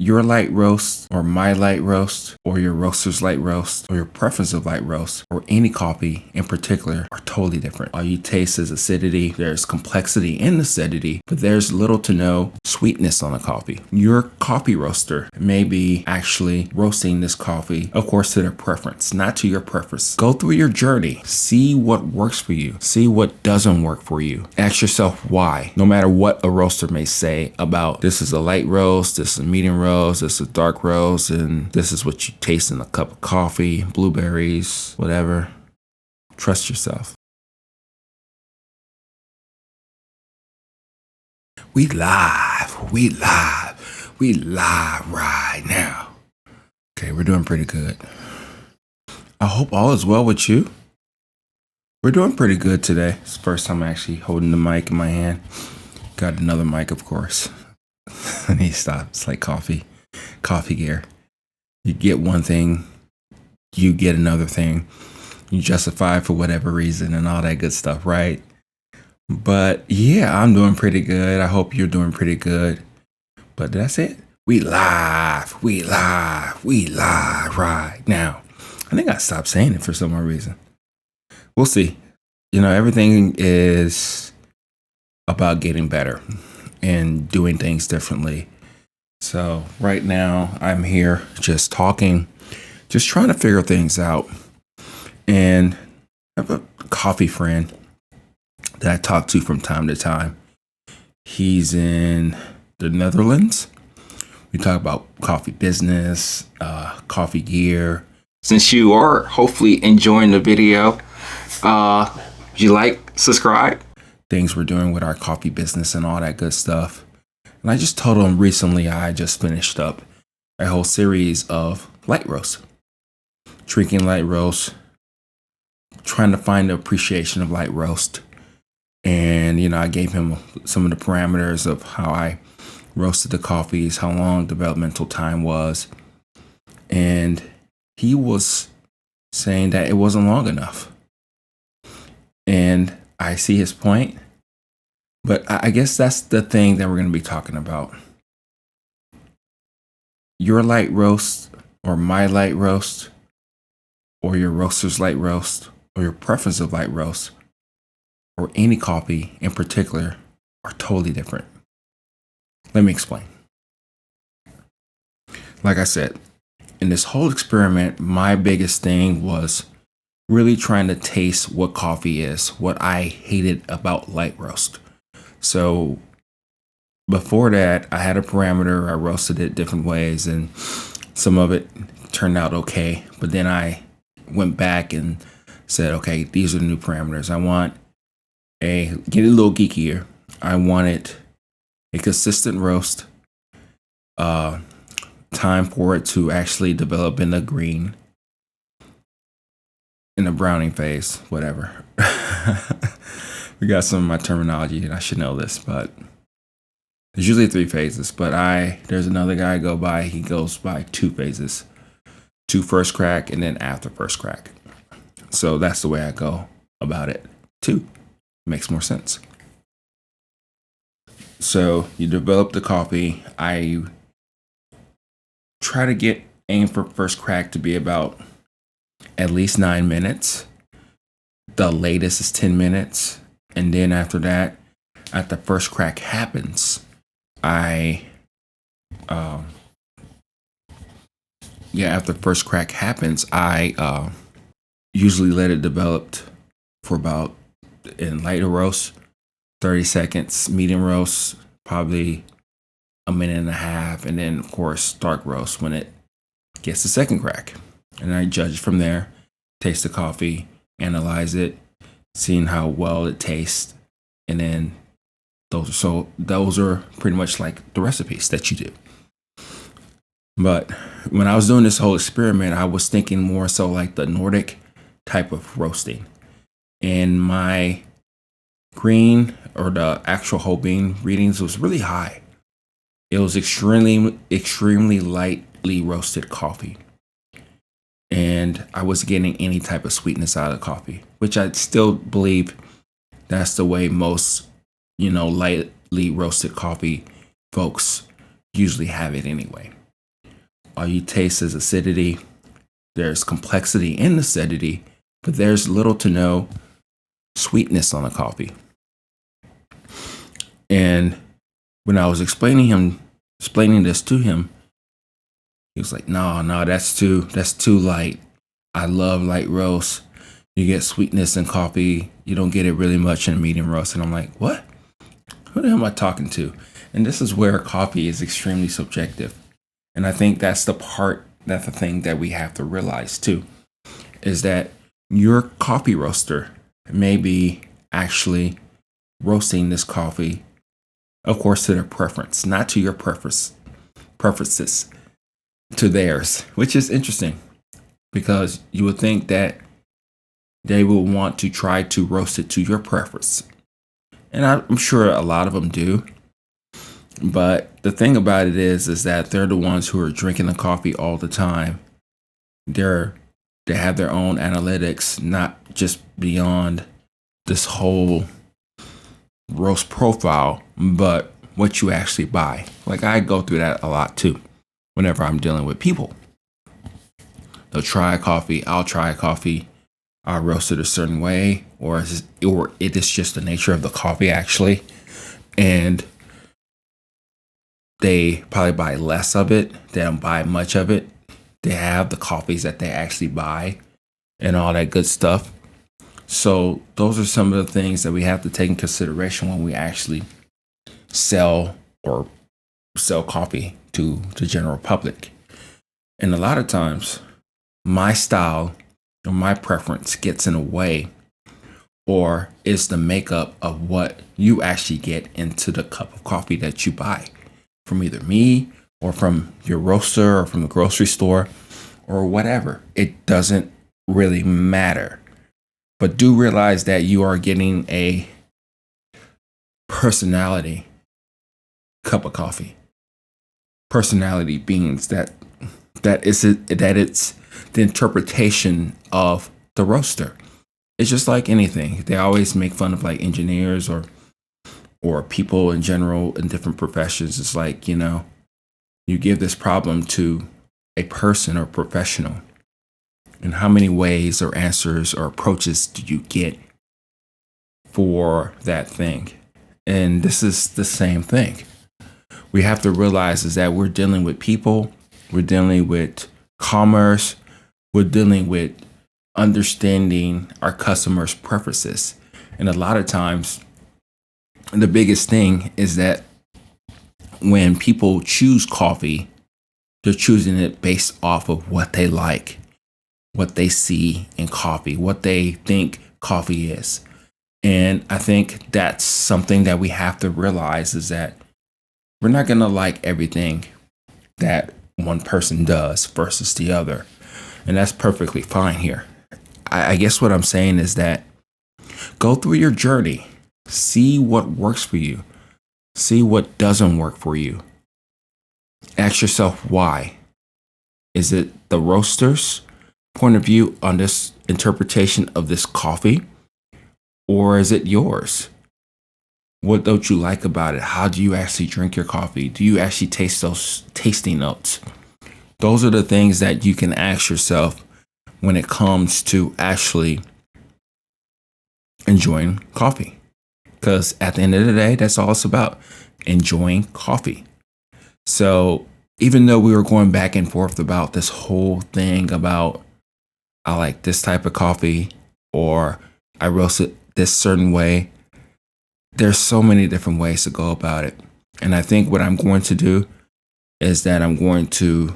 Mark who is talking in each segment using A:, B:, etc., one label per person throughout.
A: Your light roast or my light roast or your roaster's light roast or your preference of light roast or any coffee in particular are totally different. All you taste is acidity. There's complexity in acidity, but there's little to no sweetness on the coffee. Your coffee roaster may be actually roasting this coffee, of course, to their preference, not to your preference. Go through your journey. See what works for you. See what doesn't work for you. Ask yourself why. No matter what a roaster may say about this is a light roast, this is a medium roast, this is a dark roast, and this is what you taste in a cup of coffee, blueberries, whatever. Trust yourself. We live right now. Okay, we're doing pretty good. I hope all is well with you. We're doing pretty good today. It's the first time I'm actually holding the mic in my hand. Got another mic, of course. I need to stop. It's like coffee gear. You get one thing, you get another thing. You justify it for whatever reason and all that good stuff, right? But yeah, I'm doing pretty good. I hope you're doing pretty good. But that's it. We live right now. I think I stopped saying it for some reason. We'll see. Everything is about getting better and doing things differently. So right now I'm here just talking, just trying to figure things out. And I have a coffee friend that I talk to from time to time. He's in the Netherlands. We talk about coffee business, coffee gear. Since you are hopefully enjoying the video, if you like, subscribe. Things we're doing with our coffee business and all that good stuff. And I just told him recently I just finished up a whole series of light roast. Drinking light roast, trying to find the appreciation of light roast. And, I gave him some of the parameters of how I roasted the coffees, how long developmental time was. And he was saying that it wasn't long enough. And I see his point. But I guess that's the thing that we're going to be talking about. Your light roast or my light roast or your roaster's light roast or your preference of light roast or any coffee in particular are totally different. Let me explain. Like I said, in this whole experiment, my biggest thing was really trying to taste what coffee is, what I hated about light roast. So before that, I had a parameter. I roasted it different ways and some of it turned out okay. But then I went back and said, okay, these are the new parameters. I want get a little geekier. I wanted a consistent roast, time for it to actually develop in the green, in the browning phase, whatever. We got some of my terminology and I should know this, but there's usually 3 phases, but there's another guy I go by, he goes by 2 phases, 2 first crack and then after first crack. So that's the way I go about it. 2 makes more sense. So you develop the coffee. I try to aim for first crack to be about at least 9 minutes. The latest is 10 minutes. And then after that, after first crack happens, after first crack happens, I usually let it develop for about, in lighter roast, 30 seconds, medium roast, probably a minute and a half, and then of course dark roast when it gets the second crack. And I judge from there, taste the coffee, analyze it, seeing how well it tastes, and then those are pretty much like the recipes that you do. But when I was doing this whole experiment, I was thinking more so like the Nordic type of roasting. And my green or the actual whole bean readings was really high. It was extremely lightly roasted coffee. And I wasn't getting any type of sweetness out of the coffee, which I still believe that's the way most, lightly roasted coffee folks usually have it anyway. all you taste is acidity. There's complexity in acidity, but there's little to no sweetness on the coffee. And when I was explaining this to him, he was like, no, that's too light. I love light roast. You get sweetness in coffee. You don't get it really much in medium roast. And I'm like, what? Who the hell am I talking to? And this is where coffee is extremely subjective. And I think that's the thing that we have to realize too, is that your coffee roaster may be actually roasting this coffee, of course, to their preference, not to your preferences, to theirs, which is interesting because you would think that they will want to try to roast it to your preference. And I'm sure a lot of them do. But the thing about it is that they're the ones who are drinking the coffee all the time. They have their own analytics, not just beyond this whole roast profile, but what you actually buy. Like I go through that a lot too, whenever I'm dealing with people. They'll try a coffee, I'll try a coffee, I'll roast it a certain way, or it is just the nature of the coffee actually. And they probably buy less of it. They don't buy much of it. They have the coffees that they actually buy and all that good stuff. So those are some of the things that we have to take in consideration when we actually sell coffee to the general public. And a lot of times my style or my preference gets in the way, or is the makeup of what you actually get into the cup of coffee that you buy from either me or from your roaster or from the grocery store or whatever. It doesn't really matter. But do realize that you are getting a personality cup of coffee. Personality means that it's the interpretation of the roaster. It's just like anything. They always make fun of like engineers or people in general in different professions. It's like, you give this problem to a person or professional, and how many ways or answers or approaches do you get for that thing? And this is the same thing. We have to realize is that we're dealing with people, we're dealing with commerce, we're dealing with understanding our customers' preferences. And a lot of times, the biggest thing is that when people choose coffee, they're choosing it based off of what they like, what they see in coffee, what they think coffee is. And I think that's something that we have to realize is that we're not going to like everything that one person does versus the other. And that's perfectly fine here. I guess what I'm saying is that go through your journey, see what works for you, see what doesn't work for you. Ask yourself why. Is it the roaster's point of view on this interpretation of this coffee? Or is it yours? What don't you like about it? How do you actually drink your coffee? Do you actually taste those tasting notes? Those are the things that you can ask yourself when it comes to actually enjoying coffee. Because at the end of the day, that's all it's about, enjoying coffee. So even though we were going back and forth about this whole thing about I like this type of coffee or I roast it this certain way, there's so many different ways to go about it. And I think what I'm going to do is that I'm going to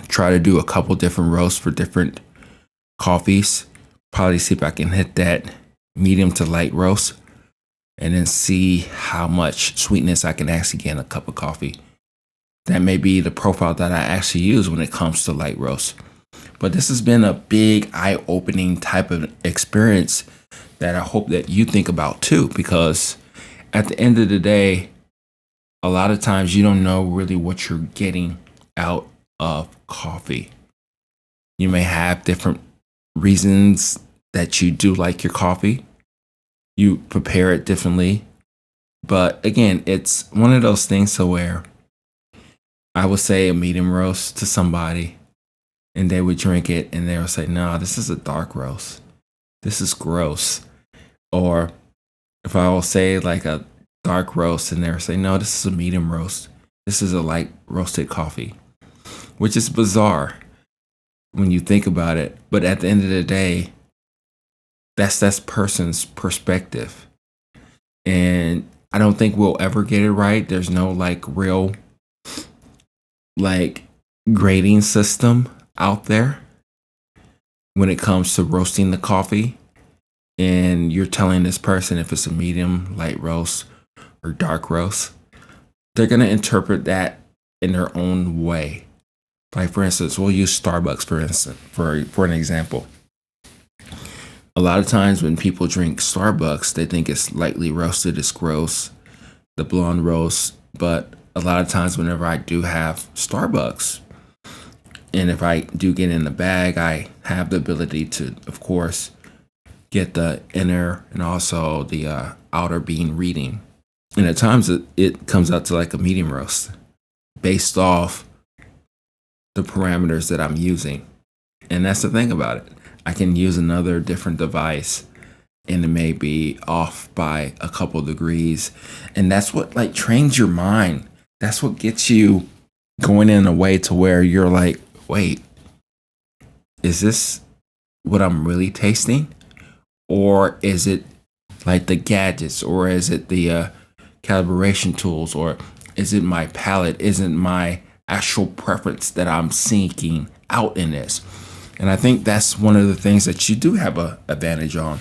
A: try to do a couple different roasts for different coffees. Probably see if I can hit that medium to light roast and then see how much sweetness I can actually get in a cup of coffee. That may be the profile that I actually use when it comes to light roast. But this has been a big eye-opening type of experience that I hope that you think about too, because at the end of the day, a lot of times you don't know really what you're getting out of coffee. You may have different reasons that you do like your coffee. You prepare it differently. But again, it's one of those things to where I would say a medium roast to somebody, and they would drink it and they would say, no, this is a dark roast. This is gross. Or if I will say like a dark roast and they would say, no, this is a medium roast. This is a light roasted coffee, which is bizarre when you think about it. But at the end of the day, that's that person's perspective. And I don't think we'll ever get it right. There's no like real like grading system out there when it comes to roasting the coffee. And you're telling this person if it's a medium, light roast, or dark roast, they're going to interpret that in their own way. Like, for instance, we'll use Starbucks, for instance, for an example. A lot of times when people drink Starbucks, they think it's lightly roasted, it's gross, the blonde roast. But a lot of times whenever I do have Starbucks, and if I do get in the bag, I have the ability to, of course, get the inner and also the outer bean reading. And at times it comes out to like a medium roast based off the parameters that I'm using. And that's the thing about it. I can use another different device and it may be off by a couple degrees. And that's what like trains your mind. That's what gets you going in a way to where you're like, wait, is this what I'm really tasting? Or is it like the gadgets? Or is it the calibration tools? Or is it my palate? Is it my actual preference that I'm seeking out in this? And I think that's one of the things that you do have an advantage on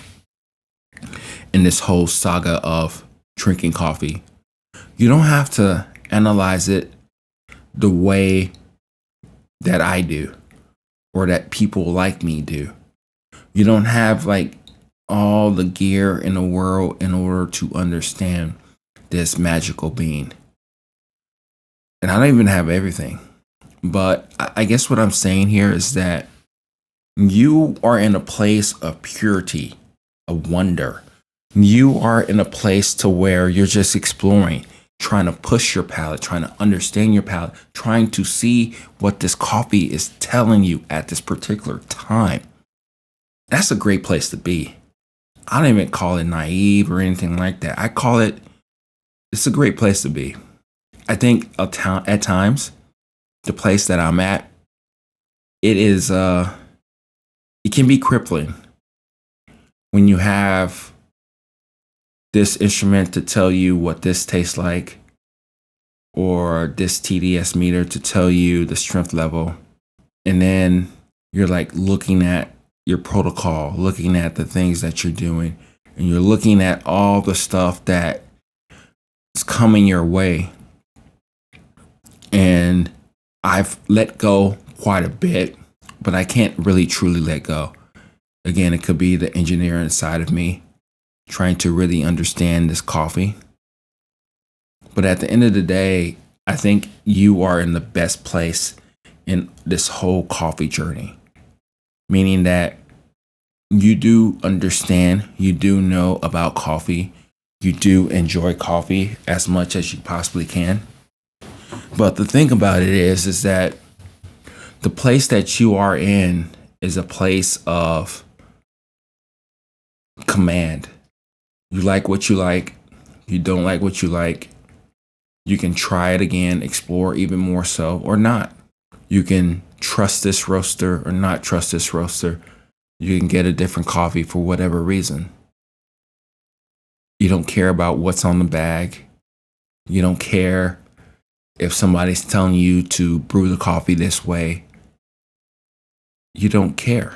A: in this whole saga of drinking coffee. You don't have to analyze it the way that I do or that people like me do. You don't have like all the gear in the world in order to understand this magical bean. And I don't even have everything. But I guess what I'm saying here is that you are in a place of purity, of wonder. You are in a place to where you're just exploring, trying to push your palate, trying to understand your palate, trying to see what this coffee is telling you at this particular time. That's a great place to be. I don't even call it naive or anything like that. I call it's a great place to be. I think at times, the place that I'm at, it can be crippling when you have this instrument to tell you what this tastes like, or this TDS meter to tell you the strength level. And then you're like looking at your protocol, looking at the things that you're doing, and you're looking at all the stuff that is coming your way. And I've let go quite a bit, but I can't really truly let go. Again, it could be the engineer inside of me trying to really understand this coffee. But at the end of the day, I think you are in the best place in this whole coffee journey, meaning that you do understand, you do know about coffee, you do enjoy coffee as much as you possibly can. But the thing about it is that the place that you are in is a place of command. You like what you like. You don't like what you like. You can try it again, explore even more so, or not. You can trust this roaster or not trust this roaster. You can get a different coffee for whatever reason. You don't care about what's on the bag. You don't care if somebody's telling you to brew the coffee this way. You don't care.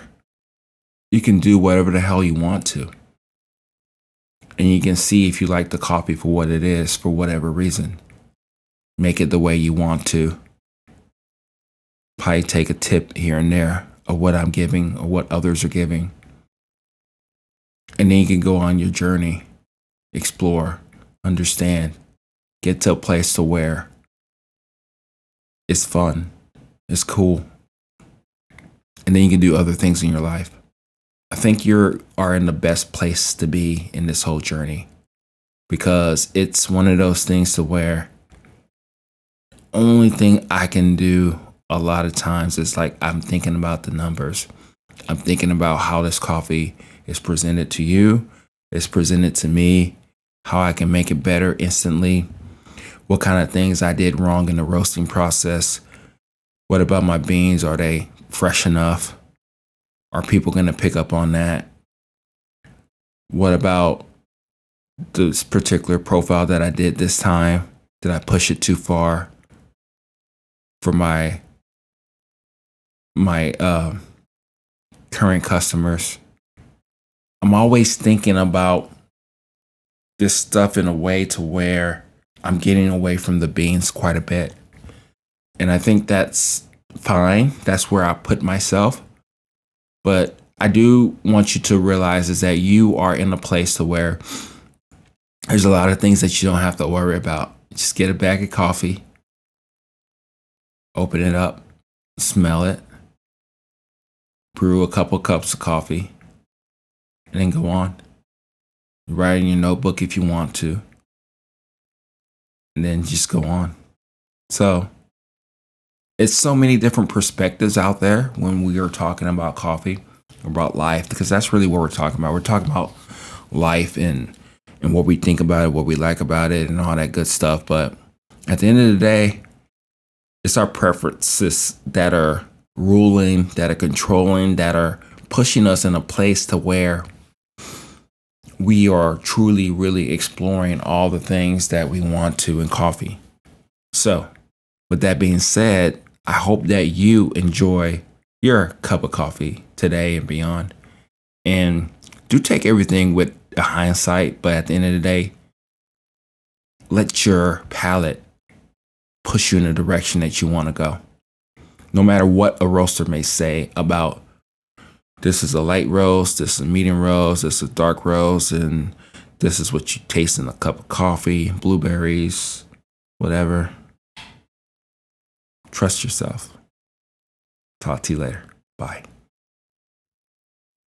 A: You can do whatever the hell you want to. And you can see if you like the coffee for what it is, for whatever reason. Make it the way you want to. Probably take a tip here and there of what I'm giving or what others are giving. And then you can go on your journey, explore, understand, get to a place to where it's fun, it's cool. And then you can do other things in your life. I think you are in the best place to be in this whole journey, because it's one of those things to where only thing I can do a lot of times is like I'm thinking about the numbers. I'm thinking about how this coffee is presented to you, is presented to me, how I can make it better instantly, what kind of things I did wrong in the roasting process. What about my beans? Are they fresh enough? Are people going to pick up on that? What about this particular profile that I did this time? Did I push it too far for my current customers? I'm always thinking about this stuff in a way to where I'm getting away from the beans quite a bit. And I think that's fine. That's where I put myself. But I do want you to realize is that you are in a place to where there's a lot of things that you don't have to worry about. Just get a bag of coffee, open it up, smell it, brew a couple cups of coffee, and then go on. Write in your notebook if you want to, and then just go on. So it's so many different perspectives out there when we are talking about coffee, about life, because that's really what we're talking about. We're talking about life and what we think about it, what we like about it, and all that good stuff. But at the end of the day, it's our preferences that are ruling, that are controlling, that are pushing us in a place to where we are truly, really exploring all the things that we want to in coffee. So, with that being said, I hope that you enjoy your cup of coffee today and beyond. And do take everything with a hindsight, but at the end of the day, let your palate push you in the direction that you want to go. No matter what a roaster may say about this is a light roast, this is a medium roast, this is a dark roast, and this is what you taste in a cup of coffee, blueberries, whatever. Trust yourself. Talk to you later. Bye.